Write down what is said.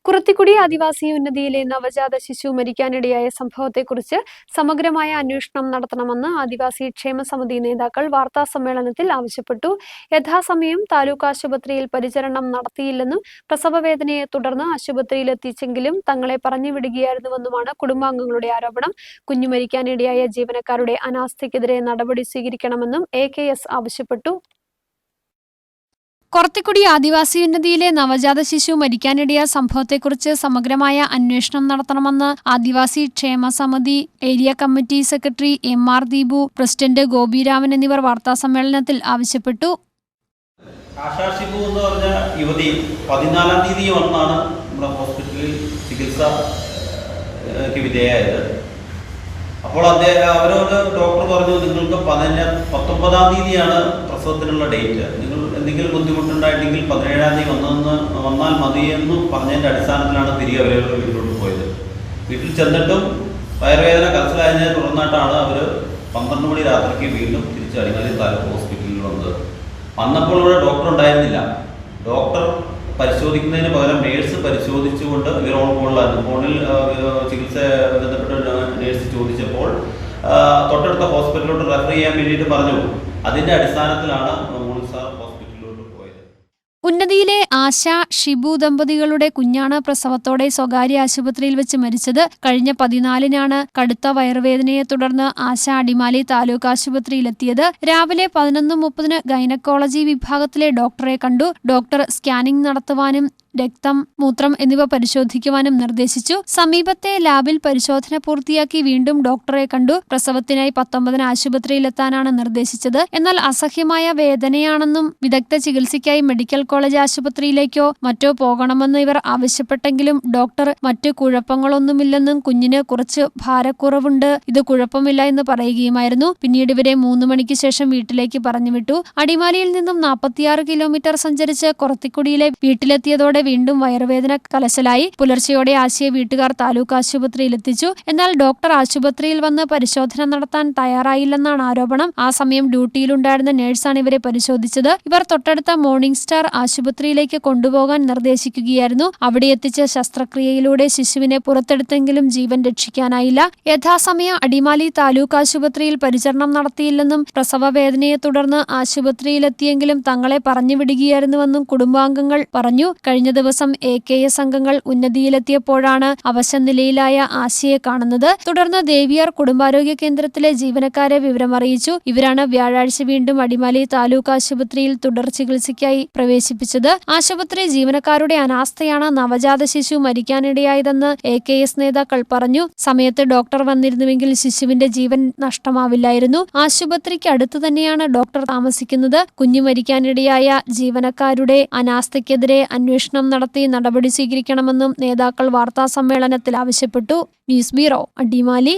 കുറത്തിക്കുടി ആദിവാസി ഉന്നതിയിലെ നവജാത ശിശു മരിക്കാനിടയായ സംഭവത്തെക്കുറിച്ച് സമഗ്രമായ അന്വേഷണം നടത്തണമെന്ന് ആദിവാസി ക്ഷേമ സമിതി നേതാക്കൾ വാർത്താസമ്മേളനത്തിൽ ആവശ്യപ്പെട്ടു. യഥാസമയം താലൂക്ക് ആശുപത്രിയിൽ പരിചരണം നടത്തിയില്ലെന്നും പ്രസവവേദനയെ തുടർന്ന് ആശുപത്രിയിലെത്തിച്ചെങ്കിലും തങ്ങളെ പറഞ്ഞുവിടുകയായിരുന്നുവെന്നുമാണ് കുടുംബാംഗങ്ങളുടെ ആരോപണം. കുഞ്ഞു മരിക്കാനിടയായ ജീവനക്കാരുടെ അനാസ്ഥയ്ക്കെതിരെ നടപടി സ്വീകരിക്കണമെന്നും AKS ആവശ്യപ്പെട്ടു. കുറത്തിക്കുടി ആദിവാസി ഉന്നതിയിലെ നവജാത ശിശു മരിക്കാനിടയായ സംഭവത്തെക്കുറിച്ച് സമഗ്രമായ അന്വേഷണം നടത്തണമെന്ന് Adivasi Kshema Samithi area committee secretary MR Deepu, president Gopiraman എന്നിവർ വാർത്താസമ്മേളനത്തിൽ ആവശ്യപ്പെട്ടു. ആശാ ഷിബു എന്ന് പറഞ്ഞ യുവതി 14-ാം തീയതി വന്നാണ് നമ്മുടെ ഹോസ്പിറ്റലിൽ ചികിത്സയ്ക്ക് വിധേയമായത്. അപ്പോൾ അവരോട് ഡോക്ടർ പറഞ്ഞു, നിങ്ങൾക്ക് 19-ാം തീയതിയാണ് പ്രസവത്തിനുള്ള ഡേറ്റ്, നിങ്ങൾ എന്തെങ്കിലും ബുദ്ധിമുട്ടുണ്ടായിട്ടെങ്കിൽ 17-ാം തീയതി വന്നാൽ മതിയെന്ന് പറഞ്ഞതിൻ്റെ അടിസ്ഥാനത്തിലാണ് തിരികെ അവരുടെ വീട്ടിലോട്ട് പോയത്. വീട്ടിൽ ചെന്നിട്ടും വയറുവേദന കരച്ചിലായതിനെ തുടർന്നിട്ടാണ് അവർ 12 മണി രാത്രിക്ക് വീണ്ടും തിരിച്ച് അടിമാലി താലൂക്ക് ഹോസ്പിറ്റലിൽ വന്നപ്പോൾ ഇവിടെ ഡോക്ടർ ഉണ്ടായിരുന്നില്ല. ഡോക്ടർ പരിശോധിക്കുന്നതിന് പകരം നേഴ്സ് പരിശോധിച്ചുകൊണ്ട് ഫോണിൽ ചികിത്സ ബന്ധപ്പെട്ട നേഴ്സ് ചോദിച്ചപ്പോൾ തൊട്ടടുത്ത ഹോസ്പിറ്റലിലോട്ട് റെഫർ ചെയ്യാൻ വേണ്ടിയിട്ട് പറഞ്ഞു. അതിൻ്റെ അടിസ്ഥാനത്തിലാണ് ഹോസ്പിറ്റലിലോട്ട് പോയത്. ഉന്നതിയിലെ ആശ ഷിബു ദമ്പതികളുടെ കുഞ്ഞാണ് പ്രസവത്തോടെ സ്വകാര്യ ആശുപത്രിയിൽ വെച്ച് മരിച്ചത്. കഴിഞ്ഞ 14-നാണ് കടുത്ത വയറുവേദനയെ തുടർന്ന് ആശ അടിമാലി താലൂക്ക് ആശുപത്രിയിലെത്തിയത്. രാവിലെ 11:30 ഗൈനക്കോളജി വിഭാഗത്തിലെ ഡോക്ടറെ കണ്ടു. ഡോക്ടർ സ്കാനിംഗ് നടത്തുവാനും രക്തം, മൂത്രം എന്നിവ പരിശോധിക്കുവാനും നിർദ്ദേശിച്ചു. സമീപത്തെ ലാബിൽ പരിശോധന പൂർത്തിയാക്കി വീണ്ടും ഡോക്ടറെ കണ്ടു. പ്രസവത്തിനായി 19-ന് ആശുപത്രിയിലെത്താനാണ് നിർദ്ദേശിച്ചത്. എന്നാൽ അസഹ്യമായ വേദനയാണെന്നും വിദഗ്ധ ചികിത്സയ്ക്കായി മെഡിക്കൽ കോളേജ് ആശുപത്രിയിലേക്കോ മറ്റോ പോകണമെന്ന് ഇവർ ആവശ്യപ്പെട്ടെങ്കിലും ഡോക്ടർ മറ്റു കുഴപ്പങ്ങളൊന്നുമില്ലെന്നും കുഞ്ഞിന് കുറച്ച് ഭാരക്കുറവുണ്ട്, ഇത് കുഴപ്പമില്ല എന്ന് പറയുകയുമായിരുന്നു. പിന്നീട് ഇവരെ 3 മണിക്ക് ശേഷം വീട്ടിലേക്ക് പറഞ്ഞുവിട്ടു. അടിമാലിയിൽ നിന്നും 46 കിലോമീറ്റർ സഞ്ചരിച്ച് കുറത്തിക്കുടിയിലെ വീട്ടിലെത്തിയതോടെ വീണ്ടും വയറുവേദന കലശലായി. പുലർച്ചെയോടെ ആശയെ വീട്ടുകാർ താലൂക്ക് ആശുപത്രിയിൽ എത്തിച്ചു. എന്നാൽ ഡോക്ടർ ആശുപത്രിയിൽ വന്ന് പരിശോധന നടത്താൻ തയ്യാറായില്ലെന്നാണ് ആരോപണം. ആ സമയം ഡ്യൂട്ടിയിലുണ്ടായിരുന്ന നഴ്സാണ് ഇവരെ പരിശോധിച്ചത്. ഇവർ തൊട്ടടുത്ത മോർണിംഗ് സ്റ്റാർ ആശുപത്രിയിലേക്ക് കൊണ്ടുപോകാൻ നിർദ്ദേശിക്കുകയായിരുന്നു. അവിടെ എത്തിച്ച് ശസ്ത്രക്രിയയിലൂടെ ശിശുവിനെ പുറത്തെടുത്തെങ്കിലും ജീവൻ രക്ഷിക്കാനായില്ല. യഥാസമയം അടിമാലി താലൂക്ക് ആശുപത്രിയിൽ പരിചരണം നടത്തിയില്ലെന്നും പ്രസവവേദനയെ തുടർന്ന് ആശുപത്രിയിലെത്തിയെങ്കിലും തങ്ങളെ പറഞ്ഞുവിടുകയായിരുന്നുവെന്നും കുടുംബാംഗങ്ങൾ പറഞ്ഞു. കഴിഞ്ഞ ദിവസം AKS അംഗങ്ങൾ ഉന്നതിയിലെത്തിയപ്പോഴാണ് അവശനിലയിലായ ആശയെ കാണുന്നത്. തുടർന്ന് ദേവിയാർ കുടുംബാരോഗ്യ കേന്ദ്രത്തിലെ ജീവനക്കാരെ വിവരമറിയിച്ചു. ഇവരാണ് വ്യാഴാഴ്ച വീണ്ടും അടിമാലി താലൂക്ക് ആശുപത്രിയിൽ തുടർ ചികിത്സയ്ക്കായി പ്രവേശിപ്പിച്ചത്. ആശുപത്രി ജീവനക്കാരുടെ അനാസ്ഥയാണ് നവജാത ശിശു മരിക്കാനിടയായതെന്ന് AKS നേതാക്കൾ പറഞ്ഞു. സമയത്ത് ഡോക്ടർ വന്നിരുന്നുവെങ്കിൽ ശിശുവിന്റെ ജീവൻ നഷ്ടമാവില്ലായിരുന്നു. ആശുപത്രിക്ക് അടുത്ത് തന്നെയാണ് ഡോക്ടർ താമസിക്കുന്നത്. കുഞ്ഞു മരിക്കാനിടയായ ജീവനക്കാരുടെ അനാസ്ഥയ്ക്കെതിരെ അന്വേഷണം നടത്തി നടപടി സ്വീകരിക്കണമെന്നും നേതാക്കൾ വാർത്താസമ്മേളനത്തിൽ ആവശ്യപ്പെട്ടു. News bureau, Adimali.